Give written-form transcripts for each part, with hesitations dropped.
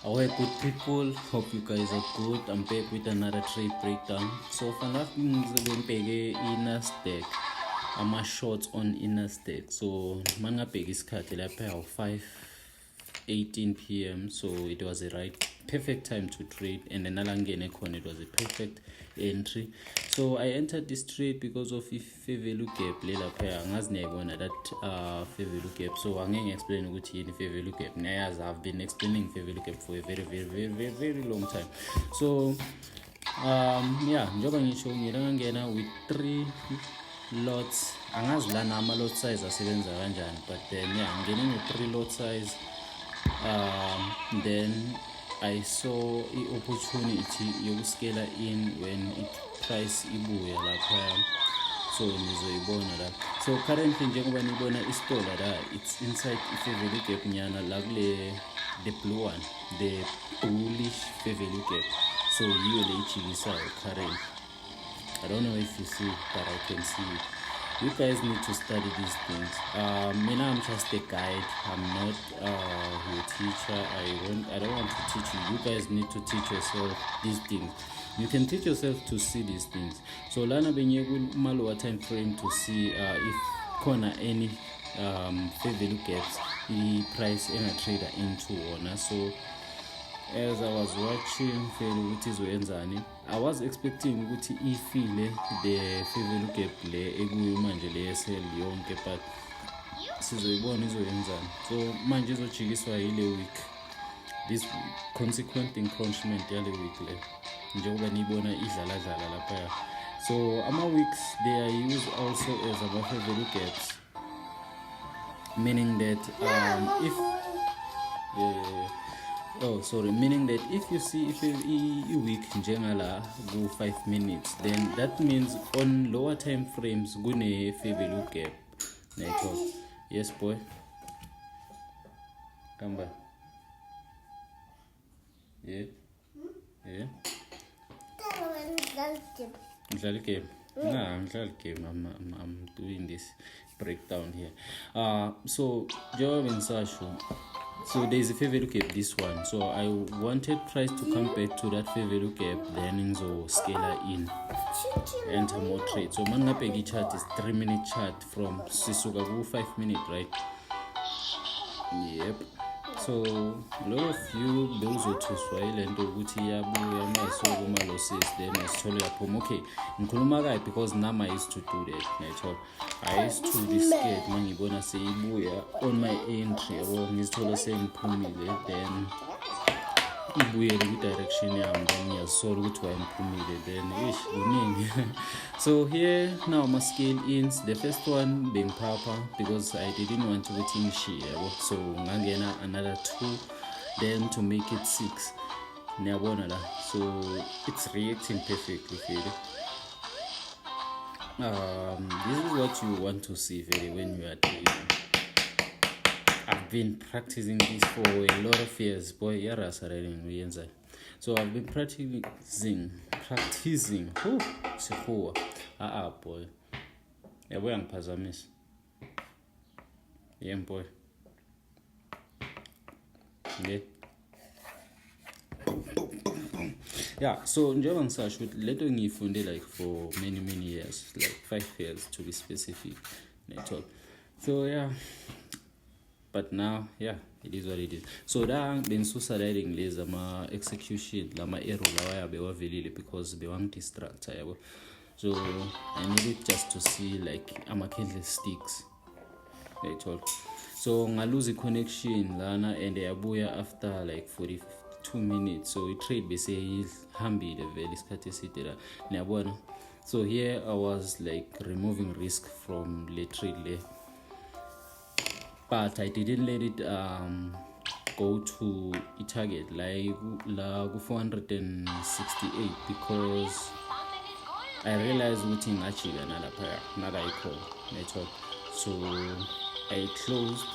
Our good people, hope you guys are good. I'm back with another trade breakdown. So vandaag ngizobheke iNasdaq, ama-shorts on iNasdaq. So mangabheka isikhathi lapha 5:18 p.m. So it was a perfect time to trade, and then alangene khona it was a perfect entry. So I entered this trade because of fair value gap lapha. Angazi niyayibona that fair value gap. So angeke explain ukuthi yini fair value gap. Niyazi, I've been explaining fair value gap for a very long time. So njengoba ngisho ngilangena with 3 lots. Angazi lana ama-lot size asebenza kanjani, but then ngene nge-3 lot size. Then I saw the opportunity yokuscale in when it price ibuya lapha, so nizoyibona la. So currently njengoba nibona isitolo la, it's inside fair value gap nyana la kule the blue one, the bullish fair value gap. So yiyo le ichikisayo currently. I don't know if you see it, but I can see it. You guys need to study these things. I'm just a guide. I'm not your teacher. I don't want to teach you. You guys need to teach yourself these things. You can teach yourself to see these things. So lana benye lower time frame to see if corner any fair value gaps the price and a trader into one. So as I was watching I was expecting ukuthi ifile the fair value gap le ekuyo manje le sell yonke, but sizoyibona izoyenzani. So manje izojikiswa ile week, this consequent encroachment yale week le njengoba nibona idlala lapha. So ama weeks they are used also as a fair value gaps, meaning that meaning that if you see if a week njengala go 5 minutes, then that means on lower time frames gune fair value gap. Yes boy, come back. Yeah. I'm doing this breakdown here. So so there is a fair value gap, this one. So I wanted price to come back to that fair value gap, then so scale in, enter more trade. So mangapegi chart is 3-minute chart from sisuka ku 5 minute, right? Yep. So a lot of you those who to swile and ukuthi yabuya mayiso kuma losses, then asithole yaphuma. Okay, ngikhuluma kayi because nama I used to do that. I used to be scared mangibona seyibuya on my entry yabo ngizithola sengiphumile, then ibuye le direction yami, then ngiyasola ukuthi wayiphumile, then kuningi. So here now my scale ins. The first one being papa because I didn't want to waiting share, so ngangena another 2, then to make it 6. Niyabona la, so it's reacting perfectly really. This is what you want to see very when you are trading. I've been practicing this for a lot of years, boy. So I've been practicing. Boy. Yabo yangiphazamisa. Boy. Okay. Yeah, so njengoba ngisasho ukuthi leto ngiyifunde like for many years, like 5 years to be specific. So yeah, but now it is what it is. So da benisusa la English ama execution lama error lawa bewavelile because bewangidistract yabo. So I needed just to see like ama candlesticks. So ngalose connection lana and yabuya after like 42 minutes. So it trade bese ihambile vele isikhathi eside la niyabona. So here I was like removing risk from the trade le, but I didn't let it go to a target like la 468 because I realized ukuthi ngachika nalapha nakayikho network. So I closed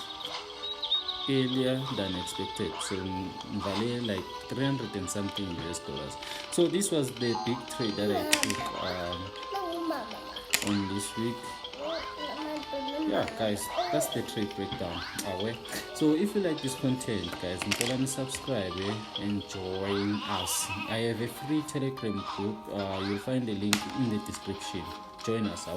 earlier than expected, so value like 300 and something US dollars. So this was the big trade that I took on this week. yeah guys, that's the trade breakdown. So if you like this content guys, subscribe and join us. I have a free Telegram group. You'll find the link in the description. Join us.